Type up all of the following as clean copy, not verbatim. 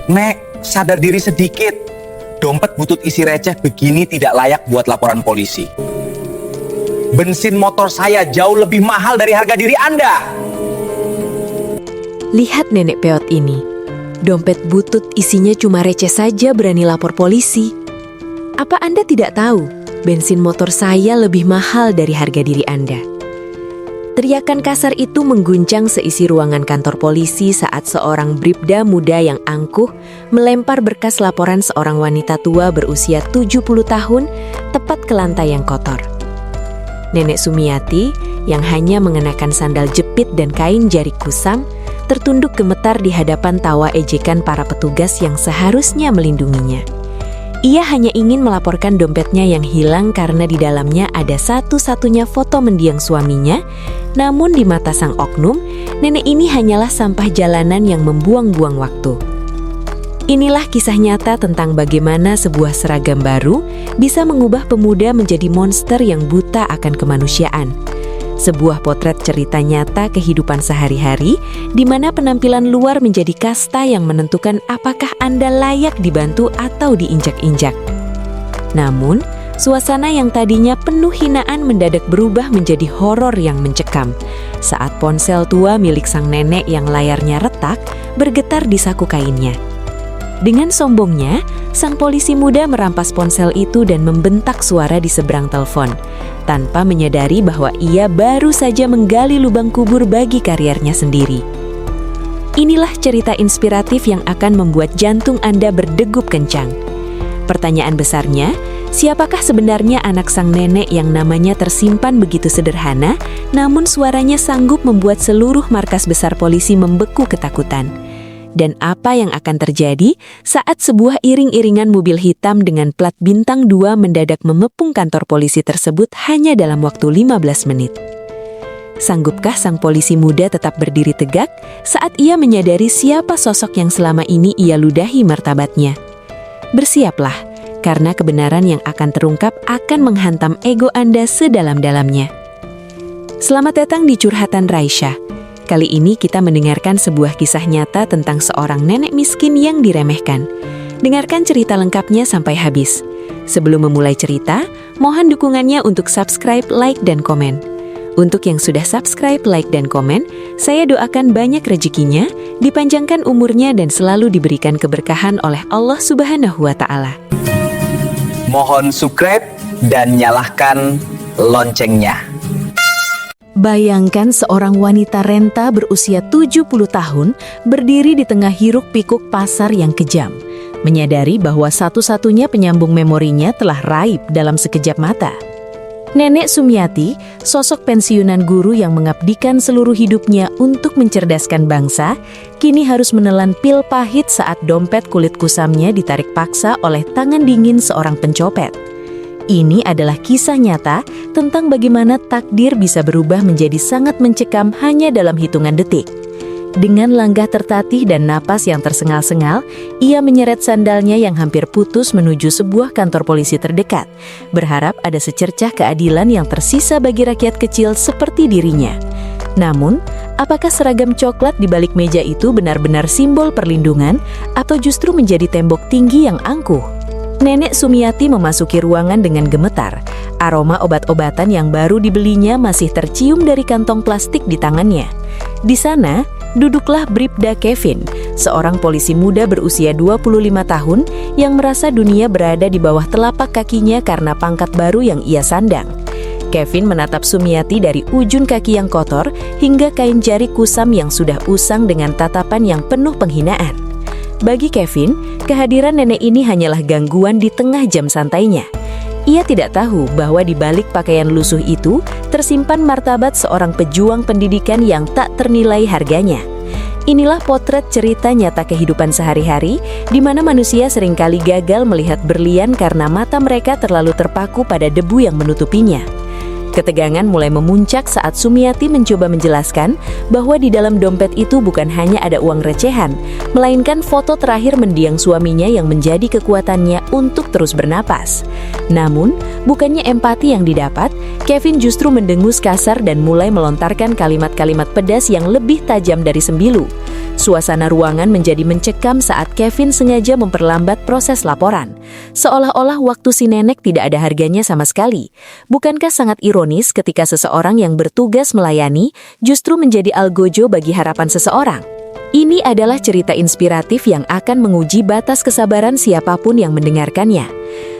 Nek, sadar diri sedikit. Dompet butut isi receh begini tidak layak buat laporan polisi. Bensin motor saya jauh lebih mahal dari harga diri Anda. Lihat nenek peot ini. Dompet butut isinya cuma receh saja berani lapor polisi. Apa Anda tidak tahu, bensin motor saya lebih mahal dari harga diri Anda? Teriakan kasar itu mengguncang seisi ruangan kantor polisi saat seorang bribda muda yang angkuh melempar berkas laporan seorang wanita tua berusia 70 tahun tepat ke lantai yang kotor. Nenek Sumiati yang hanya mengenakan sandal jepit dan kain jari kusam tertunduk gemetar di hadapan tawa ejekan para petugas yang seharusnya melindunginya. Ia hanya ingin melaporkan dompetnya yang hilang karena di dalamnya ada satu-satunya foto mendiang suaminya. Namun di mata sang oknum, nenek ini hanyalah sampah jalanan yang membuang-buang waktu. Inilah kisah nyata tentang bagaimana sebuah seragam baru bisa mengubah pemuda menjadi monster yang buta akan kemanusiaan. Sebuah potret cerita nyata kehidupan sehari-hari di mana penampilan luar menjadi kasta yang menentukan apakah Anda layak dibantu atau diinjak-injak. Namun, suasana yang tadinya penuh hinaan mendadak berubah menjadi horor yang mencekam saat ponsel tua milik sang nenek yang layarnya retak bergetar di saku kainnya. Dengan sombongnya, sang polisi muda merampas ponsel itu dan membentak suara di seberang telepon, tanpa menyadari bahwa ia baru saja menggali lubang kubur bagi karirnya sendiri. Inilah cerita inspiratif yang akan membuat jantung Anda berdegup kencang. Pertanyaan besarnya, siapakah sebenarnya anak sang nenek yang namanya tersimpan begitu sederhana, namun suaranya sanggup membuat seluruh markas besar polisi membeku ketakutan? Dan apa yang akan terjadi saat sebuah iring-iringan mobil hitam dengan plat bintang 2 mendadak memepung kantor polisi tersebut hanya dalam waktu 15 menit? Sanggupkah sang polisi muda tetap berdiri tegak saat ia menyadari siapa sosok yang selama ini ia ludahi martabatnya? Bersiaplah, karena kebenaran yang akan terungkap akan menghantam ego Anda sedalam-dalamnya. Selamat datang di Curhatan Raisya. Kali ini kita mendengarkan sebuah kisah nyata tentang seorang nenek miskin yang diremehkan. Dengarkan cerita lengkapnya sampai habis. Sebelum memulai cerita, mohon dukungannya untuk subscribe, like, dan komen. Untuk yang sudah subscribe, like, dan komen, saya doakan banyak rezekinya, dipanjangkan umurnya, dan selalu diberikan keberkahan oleh Allah Subhanahu wa Ta'ala. Mohon subscribe dan nyalakan loncengnya. Bayangkan seorang wanita renta berusia 70 tahun berdiri di tengah hiruk-pikuk pasar yang kejam, menyadari bahwa satu-satunya penyambung memorinya telah raib dalam sekejap mata. Nenek Sumiati, sosok pensiunan guru yang mengabdikan seluruh hidupnya untuk mencerdaskan bangsa, kini harus menelan pil pahit saat dompet kulit kusamnya ditarik paksa oleh tangan dingin seorang pencopet. Ini adalah kisah nyata tentang bagaimana takdir bisa berubah menjadi sangat mencekam hanya dalam hitungan detik. Dengan langkah tertatih dan napas yang tersengal-sengal, ia menyeret sandalnya yang hampir putus menuju sebuah kantor polisi terdekat, berharap ada secercah keadilan yang tersisa bagi rakyat kecil seperti dirinya. Namun, apakah seragam coklat di balik meja itu benar-benar simbol perlindungan atau justru menjadi tembok tinggi yang angkuh? Nenek Sumiati memasuki ruangan dengan gemetar. Aroma obat-obatan yang baru dibelinya masih tercium dari kantong plastik di tangannya. Di sana, duduklah Bribda Kevin, seorang polisi muda berusia 25 tahun yang merasa dunia berada di bawah telapak kakinya karena pangkat baru yang ia sandang. Kevin menatap Sumiati dari ujung kaki yang kotor hingga kain jari kusam yang sudah usang dengan tatapan yang penuh penghinaan. Bagi Kevin, kehadiran nenek ini hanyalah gangguan di tengah jam santainya. Ia tidak tahu bahwa di balik pakaian lusuh itu tersimpan martabat seorang pejuang pendidikan yang tak ternilai harganya. Inilah potret cerita nyata kehidupan sehari-hari, di mana manusia seringkali gagal melihat berlian karena mata mereka terlalu terpaku pada debu yang menutupinya. Ketegangan mulai memuncak saat Sumiati mencoba menjelaskan bahwa di dalam dompet itu bukan hanya ada uang recehan, melainkan foto terakhir mendiang suaminya yang menjadi kekuatannya untuk terus bernapas. Namun, bukannya empati yang didapat, Kevin justru mendengus kasar dan mulai melontarkan kalimat-kalimat pedas yang lebih tajam dari sembilu. Suasana ruangan menjadi mencekam saat Kevin sengaja memperlambat proses laporan. Seolah-olah waktu si nenek tidak ada harganya sama sekali. Bukankah sangat ironis ketika seseorang yang bertugas melayani justru menjadi algojo bagi harapan seseorang? Ini adalah cerita inspiratif yang akan menguji batas kesabaran siapapun yang mendengarkannya.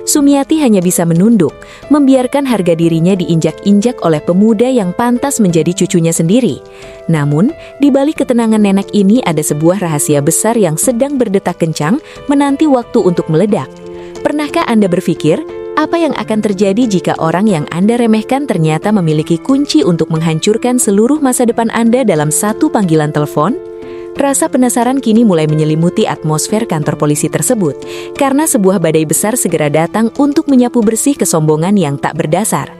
Sumiati hanya bisa menunduk, membiarkan harga dirinya diinjak-injak oleh pemuda yang pantas menjadi cucunya sendiri. Namun, di balik ketenangan nenek ini ada sebuah rahasia besar yang sedang berdetak kencang, menanti waktu untuk meledak. Pernahkah Anda berpikir, apa yang akan terjadi jika orang yang Anda remehkan ternyata memiliki kunci untuk menghancurkan seluruh masa depan Anda dalam satu panggilan telepon? Rasa penasaran kini mulai menyelimuti atmosfer kantor polisi tersebut, karena sebuah badai besar segera datang untuk menyapu bersih kesombongan yang tak berdasar.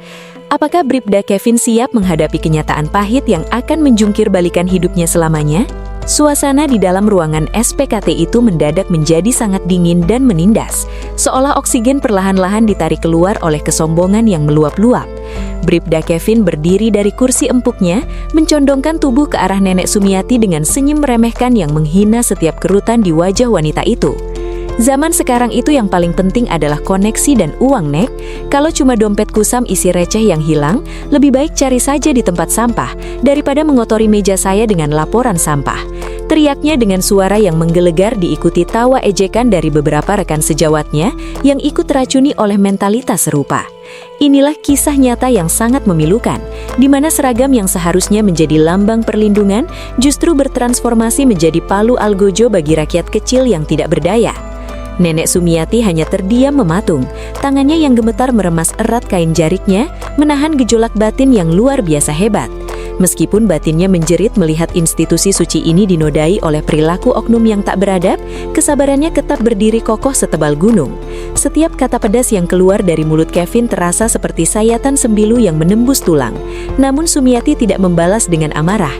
Apakah Bribda Kevin siap menghadapi kenyataan pahit yang akan menjungkir balikan hidupnya selamanya? Suasana di dalam ruangan SPKT itu mendadak menjadi sangat dingin dan menindas, seolah oksigen perlahan-lahan ditarik keluar oleh kesombongan yang meluap-luap. Bribda Kevin berdiri dari kursi empuknya, mencondongkan tubuh ke arah nenek Sumiati dengan senyum meremehkan yang menghina setiap kerutan di wajah wanita itu. Zaman sekarang itu yang paling penting adalah koneksi dan uang, Nek. Kalau cuma dompet kusam isi receh yang hilang, lebih baik cari saja di tempat sampah, daripada mengotori meja saya dengan laporan sampah. Teriaknya dengan suara yang menggelegar diikuti tawa ejekan dari beberapa rekan sejawatnya yang ikut teracuni oleh mentalitas serupa. Inilah kisah nyata yang sangat memilukan, di mana seragam yang seharusnya menjadi lambang perlindungan justru bertransformasi menjadi palu algojo bagi rakyat kecil yang tidak berdaya. Nenek Sumiati hanya terdiam mematung, tangannya yang gemetar meremas erat kain jariknya, menahan gejolak batin yang luar biasa hebat. Meskipun batinnya menjerit melihat institusi suci ini dinodai oleh perilaku oknum yang tak beradab, kesabarannya tetap berdiri kokoh setebal gunung. Setiap kata pedas yang keluar dari mulut Kevin terasa seperti sayatan sembilu yang menembus tulang. Namun Sumiati tidak membalas dengan amarah.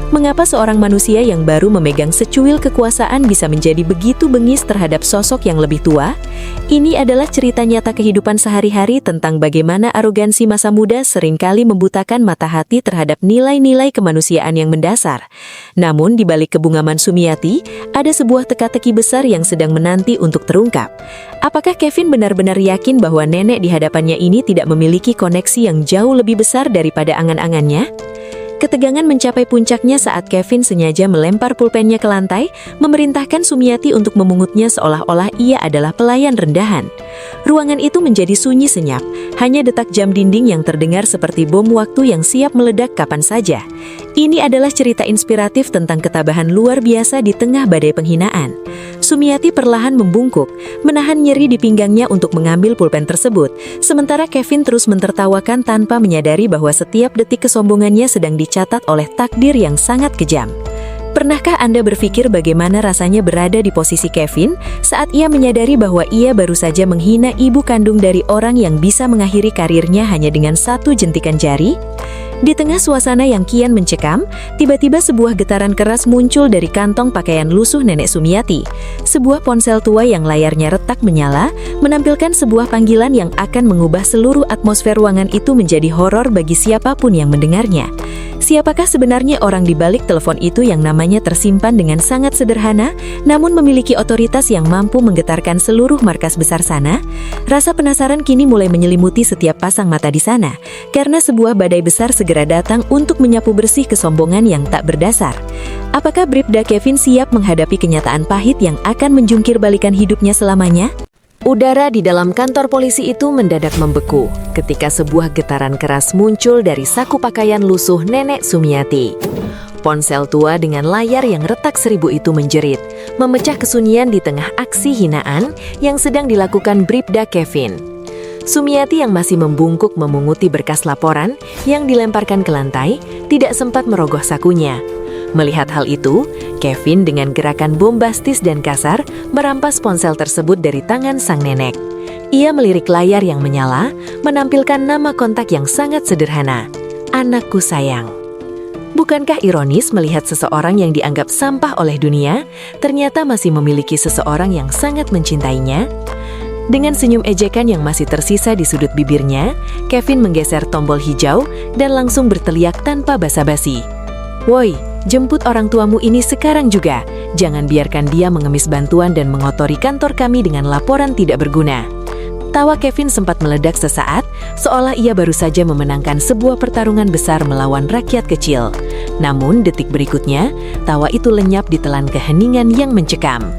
Mengapa seorang manusia yang baru memegang secuil kekuasaan bisa menjadi begitu bengis terhadap sosok yang lebih tua? Ini adalah cerita nyata kehidupan sehari-hari tentang bagaimana arogansi masa muda seringkali membutakan mata hati terhadap nilai-nilai kemanusiaan yang mendasar. Namun di balik kebungaman Sumiati, ada sebuah teka-teki besar yang sedang menanti untuk terungkap. Apakah Kevin benar-benar yakin bahwa nenek di hadapannya ini tidak memiliki koneksi yang jauh lebih besar daripada angan-angannya? Ketegangan mencapai puncaknya saat Kevin sengaja melempar pulpennya ke lantai, memerintahkan Sumiati untuk memungutnya seolah-olah ia adalah pelayan rendahan. Ruangan itu menjadi sunyi senyap, hanya detak jam dinding yang terdengar seperti bom waktu yang siap meledak kapan saja. Ini adalah cerita inspiratif tentang ketabahan luar biasa di tengah badai penghinaan. Sumiati perlahan membungkuk, menahan nyeri di pinggangnya untuk mengambil pulpen tersebut, sementara Kevin terus mentertawakan tanpa menyadari bahwa setiap detik kesombongannya sedang dicatat oleh takdir yang sangat kejam. Pernahkah Anda berpikir bagaimana rasanya berada di posisi Kevin saat ia menyadari bahwa ia baru saja menghina ibu kandung dari orang yang bisa mengakhiri karirnya hanya dengan satu jentikan jari? Di tengah suasana yang kian mencekam, tiba-tiba sebuah getaran keras muncul dari kantong pakaian lusuh nenek Sumiati. Sebuah ponsel tua yang layarnya retak menyala, menampilkan sebuah panggilan yang akan mengubah seluruh atmosfer ruangan itu menjadi horor bagi siapapun yang mendengarnya. Siapakah sebenarnya orang di balik telepon itu yang namanya tersimpan dengan sangat sederhana, namun memiliki otoritas yang mampu menggetarkan seluruh markas besar sana? Rasa penasaran kini mulai menyelimuti setiap pasang mata di sana, karena sebuah badai besar segera datang untuk menyapu bersih kesombongan yang tak berdasar. Apakah Bribda Kevin siap menghadapi kenyataan pahit yang akan menjungkir balikan hidupnya selamanya? Udara di dalam kantor polisi itu mendadak membeku ketika sebuah getaran keras muncul dari saku pakaian lusuh nenek Sumiati. Ponsel tua dengan layar yang retak seribu itu menjerit, memecah kesunyian di tengah aksi hinaan yang sedang dilakukan Bribda Kevin. Sumiati yang masih membungkuk memunguti berkas laporan yang dilemparkan ke lantai, tidak sempat merogoh sakunya. Melihat hal itu, Kevin dengan gerakan bombastis dan kasar merampas ponsel tersebut dari tangan sang nenek. Ia melirik layar yang menyala, menampilkan nama kontak yang sangat sederhana, "Anakku sayang." Bukankah ironis melihat seseorang yang dianggap sampah oleh dunia, ternyata masih memiliki seseorang yang sangat mencintainya? Dengan senyum ejekan yang masih tersisa di sudut bibirnya, Kevin menggeser tombol hijau dan langsung berteriak tanpa basa-basi. "Woi, jemput orang tuamu ini sekarang juga. Jangan biarkan dia mengemis bantuan dan mengotori kantor kami dengan laporan tidak berguna." Tawa Kevin sempat meledak sesaat, seolah ia baru saja memenangkan sebuah pertarungan besar melawan rakyat kecil. Namun detik berikutnya, tawa itu lenyap ditelan keheningan yang mencekam.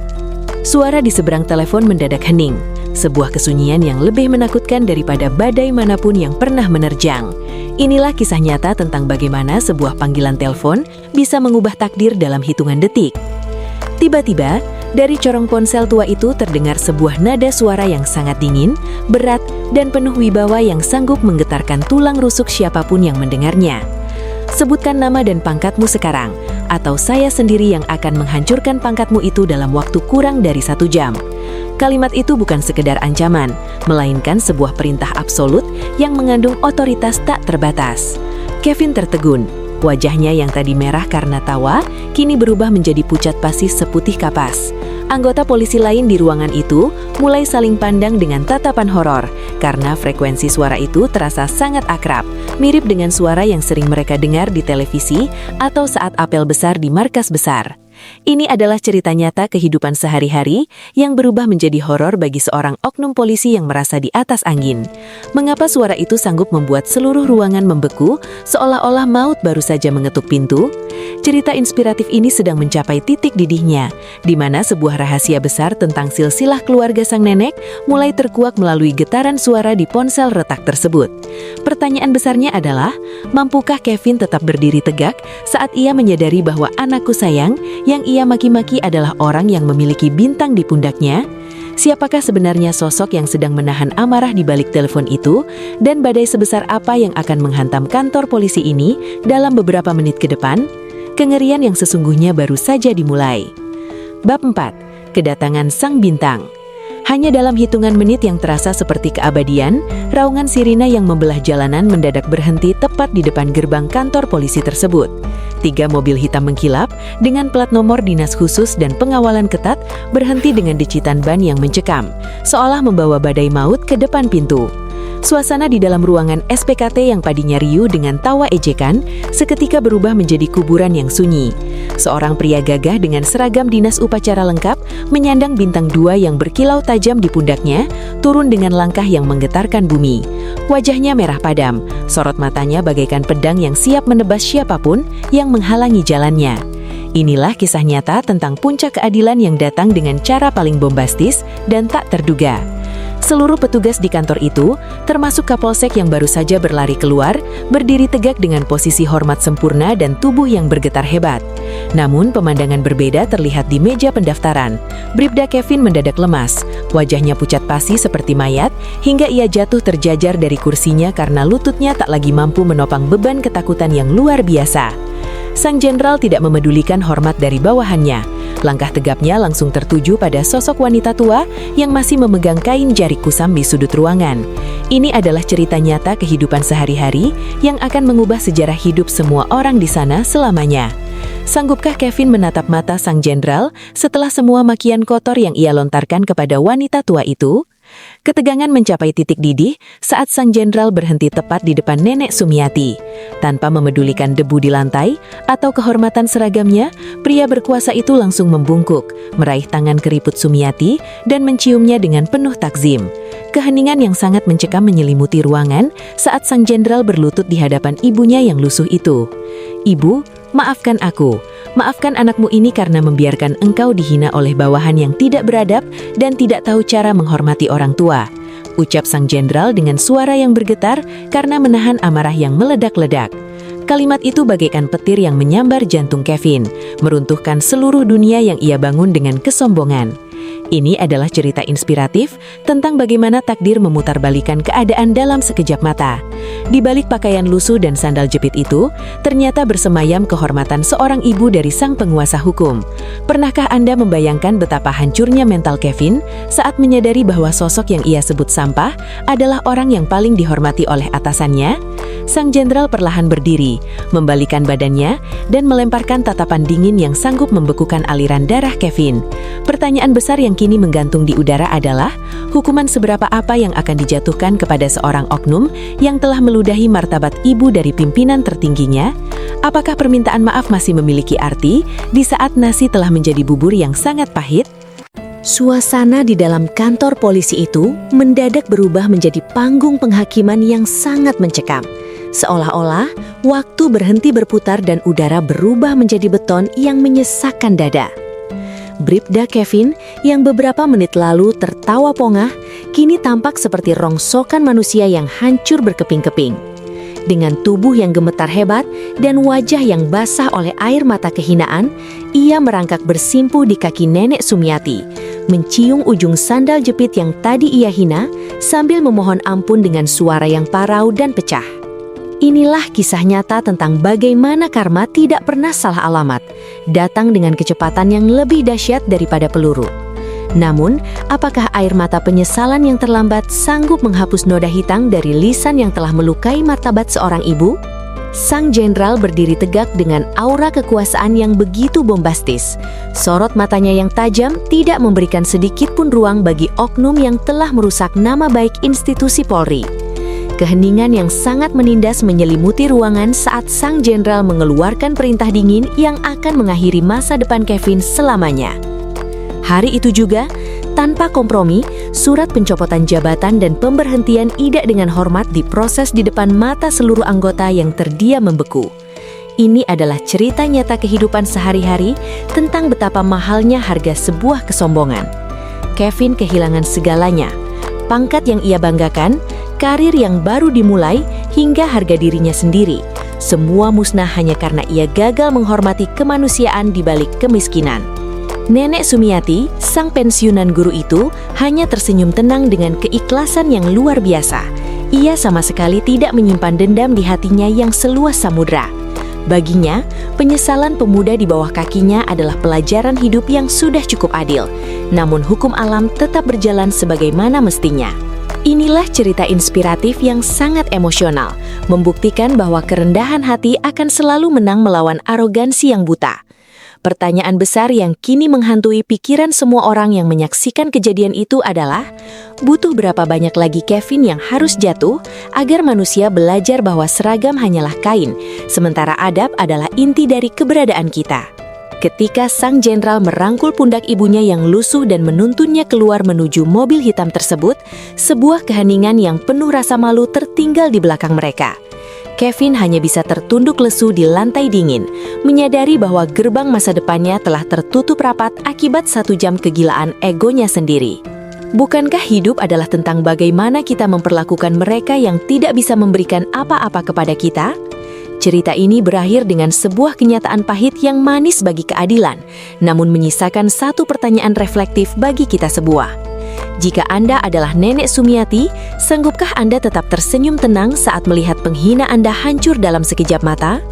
Suara di seberang telepon mendadak hening, sebuah kesunyian yang lebih menakutkan daripada badai manapun yang pernah menerjang. Inilah kisah nyata tentang bagaimana sebuah panggilan telepon bisa mengubah takdir dalam hitungan detik. Tiba-tiba, dari corong ponsel tua itu terdengar sebuah nada suara yang sangat dingin, berat, dan penuh wibawa yang sanggup menggetarkan tulang rusuk siapapun yang mendengarnya. "Sebutkan nama dan pangkatmu sekarang, atau saya sendiri yang akan menghancurkan pangkatmu itu dalam waktu kurang dari 1 jam." Kalimat itu bukan sekedar ancaman, melainkan sebuah perintah absolut yang mengandung otoritas tak terbatas. Kevin tertegun. Wajahnya yang tadi merah karena tawa, kini berubah menjadi pucat pasi seputih kapas. Anggota polisi lain di ruangan itu mulai saling pandang dengan tatapan horor, karena frekuensi suara itu terasa sangat akrab, mirip dengan suara yang sering mereka dengar di televisi atau saat apel besar di markas besar. Ini adalah cerita nyata kehidupan sehari-hari yang berubah menjadi horor bagi seorang oknum polisi yang merasa di atas angin. Mengapa suara itu sanggup membuat seluruh ruangan membeku, seolah-olah maut baru saja mengetuk pintu? Cerita inspiratif ini sedang mencapai titik didihnya, di mana sebuah rahasia besar tentang silsilah keluarga sang nenek mulai terkuak melalui getaran suara di ponsel retak tersebut. Pertanyaan besarnya adalah, mampukah Kevin tetap berdiri tegak saat ia menyadari bahwa anakku sayang yang ia maki-maki adalah orang yang memiliki bintang di pundaknya? Siapakah sebenarnya sosok yang sedang menahan amarah di balik telepon itu, dan badai sebesar apa yang akan menghantam kantor polisi ini dalam beberapa menit ke depan? Kengerian yang sesungguhnya baru saja dimulai. Bab 4. Kedatangan Sang Bintang. Hanya dalam hitungan menit yang terasa seperti keabadian, raungan sirine yang membelah jalanan mendadak berhenti tepat di depan gerbang kantor polisi tersebut. 3 mobil hitam mengkilap dengan plat nomor dinas khusus dan pengawalan ketat berhenti dengan decitan ban yang mencekam, seolah membawa badai maut ke depan pintu. Suasana di dalam ruangan SPKT yang tadinya riuh dengan tawa ejekan, seketika berubah menjadi kuburan yang sunyi. Seorang pria gagah dengan seragam dinas upacara lengkap, menyandang bintang 2 yang berkilau tajam di pundaknya, turun dengan langkah yang menggetarkan bumi. Wajahnya merah padam, sorot matanya bagaikan pedang yang siap menebas siapapun yang menghalangi jalannya. Inilah kisah nyata tentang puncak keadilan yang datang dengan cara paling bombastis dan tak terduga. Seluruh petugas di kantor itu, termasuk Kapolsek yang baru saja berlari keluar, berdiri tegak dengan posisi hormat sempurna dan tubuh yang bergetar hebat. Namun pemandangan berbeda terlihat di meja pendaftaran. Bribda Kevin mendadak lemas, wajahnya pucat pasi seperti mayat, hingga ia jatuh terjajar dari kursinya karena lututnya tak lagi mampu menopang beban ketakutan yang luar biasa. Sang jenderal tidak memedulikan hormat dari bawahannya. Langkah tegapnya langsung tertuju pada sosok wanita tua yang masih memegang kain jari kusam di sudut ruangan. Ini adalah cerita nyata kehidupan sehari-hari yang akan mengubah sejarah hidup semua orang di sana selamanya. Sanggupkah Kevin menatap mata sang jenderal setelah semua makian kotor yang ia lontarkan kepada wanita tua itu? Ketegangan mencapai titik didih saat sang jenderal berhenti tepat di depan Nenek Sumiati. Tanpa memedulikan debu di lantai atau kehormatan seragamnya, pria berkuasa itu langsung membungkuk, meraih tangan keriput Sumiati dan menciumnya dengan penuh takzim. Keheningan yang sangat mencekam menyelimuti ruangan saat sang jenderal berlutut di hadapan ibunya yang lusuh itu. "Ibu, maafkan aku. Maafkan anakmu ini karena membiarkan engkau dihina oleh bawahan yang tidak beradab dan tidak tahu cara menghormati orang tua," ucap sang jenderal dengan suara yang bergetar karena menahan amarah yang meledak-ledak. Kalimat itu bagaikan petir yang menyambar jantung Kevin, meruntuhkan seluruh dunia yang ia bangun dengan kesombongan. Ini adalah cerita inspiratif tentang bagaimana takdir memutarbalikan keadaan dalam sekejap mata. Di balik pakaian lusuh dan sandal jepit itu, ternyata bersemayam kehormatan seorang ibu dari sang penguasa hukum. Pernahkah Anda membayangkan betapa hancurnya mental Kevin saat menyadari bahwa sosok yang ia sebut sampah adalah orang yang paling dihormati oleh atasannya? Sang jenderal perlahan berdiri, membalikan badannya, dan melemparkan tatapan dingin yang sanggup membekukan aliran darah Kevin. Pertanyaan besar yang kini menggantung di udara adalah, hukuman seberapa apa yang akan dijatuhkan kepada seorang oknum yang telah meludahi martabat ibu dari pimpinan tertingginya? Apakah permintaan maaf masih memiliki arti di saat nasi telah menjadi bubur yang sangat pahit? Suasana di dalam kantor polisi itu mendadak berubah menjadi panggung penghakiman yang sangat mencekam. Seolah-olah waktu berhenti berputar dan udara berubah menjadi beton yang menyesakkan dada. Bribda Kevin yang beberapa menit lalu tertawa pongah, kini tampak seperti rongsokan manusia yang hancur berkeping-keping. Dengan tubuh yang gemetar hebat dan wajah yang basah oleh air mata kehinaan, ia merangkak bersimpuh di kaki Nenek Sumiati, mencium ujung sandal jepit yang tadi ia hina sambil memohon ampun dengan suara yang parau dan pecah. Inilah kisah nyata tentang bagaimana karma tidak pernah salah alamat, datang dengan kecepatan yang lebih dahsyat daripada peluru. Namun, apakah air mata penyesalan yang terlambat sanggup menghapus noda hitam dari lisan yang telah melukai martabat seorang ibu? Sang jenderal berdiri tegak dengan aura kekuasaan yang begitu bombastis. Sorot matanya yang tajam tidak memberikan sedikit pun ruang bagi oknum yang telah merusak nama baik institusi Polri. Keheningan yang sangat menindas menyelimuti ruangan saat sang jenderal mengeluarkan perintah dingin yang akan mengakhiri masa depan Kevin selamanya. Hari itu juga, tanpa kompromi, surat pencopotan jabatan dan pemberhentian Ida dengan hormat diproses di depan mata seluruh anggota yang terdiam membeku. Ini adalah cerita nyata kehidupan sehari-hari tentang betapa mahalnya harga sebuah kesombongan. Kevin kehilangan segalanya, pangkat yang ia banggakan, karir yang baru dimulai, hingga harga dirinya sendiri. Semua musnah hanya karena ia gagal menghormati kemanusiaan di balik kemiskinan. Nenek Sumiati, sang pensiunan guru itu, hanya tersenyum tenang dengan keikhlasan yang luar biasa. Ia sama sekali tidak menyimpan dendam di hatinya yang seluas samudra. Baginya, penyesalan pemuda di bawah kakinya adalah pelajaran hidup yang sudah cukup adil. Namun hukum alam tetap berjalan sebagaimana mestinya. Inilah cerita inspiratif yang sangat emosional, membuktikan bahwa kerendahan hati akan selalu menang melawan arogansi yang buta. Pertanyaan besar yang kini menghantui pikiran semua orang yang menyaksikan kejadian itu adalah, butuh berapa banyak lagi Kevin yang harus jatuh agar manusia belajar bahwa seragam hanyalah kain, sementara adab adalah inti dari keberadaan kita. Ketika sang jenderal merangkul pundak ibunya yang lusuh dan menuntunnya keluar menuju mobil hitam tersebut, sebuah keheningan yang penuh rasa malu tertinggal di belakang mereka. Kevin hanya bisa tertunduk lesu di lantai dingin, menyadari bahwa gerbang masa depannya telah tertutup rapat akibat 1 jam kegilaan egonya sendiri. Bukankah hidup adalah tentang bagaimana kita memperlakukan mereka yang tidak bisa memberikan apa-apa kepada kita? Cerita ini berakhir dengan sebuah kenyataan pahit yang manis bagi keadilan, namun menyisakan satu pertanyaan reflektif bagi kita semua. Jika Anda adalah Nenek Sumiati, sanggupkah Anda tetap tersenyum tenang saat melihat penghina Anda hancur dalam sekejap mata?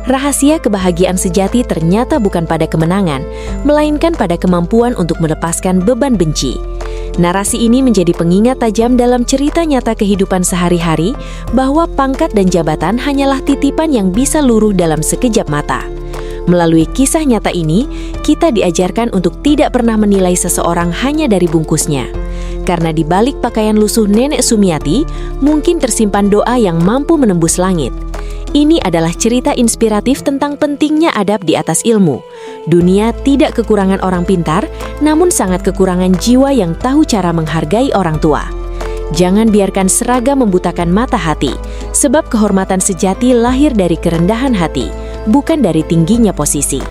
Rahasia kebahagiaan sejati ternyata bukan pada kemenangan, melainkan pada kemampuan untuk melepaskan beban benci. Narasi ini menjadi pengingat tajam dalam cerita nyata kehidupan sehari-hari bahwa pangkat dan jabatan hanyalah titipan yang bisa luruh dalam sekejap mata. Melalui kisah nyata ini, kita diajarkan untuk tidak pernah menilai seseorang hanya dari bungkusnya. Karena di balik pakaian lusuh Nenek Sumiati, mungkin tersimpan doa yang mampu menembus langit. Ini adalah cerita inspiratif tentang pentingnya adab di atas ilmu. Dunia tidak kekurangan orang pintar, namun sangat kekurangan jiwa yang tahu cara menghargai orang tua. Jangan biarkan seragam membutakan mata hati, sebab kehormatan sejati lahir dari kerendahan hati, bukan dari tingginya posisi.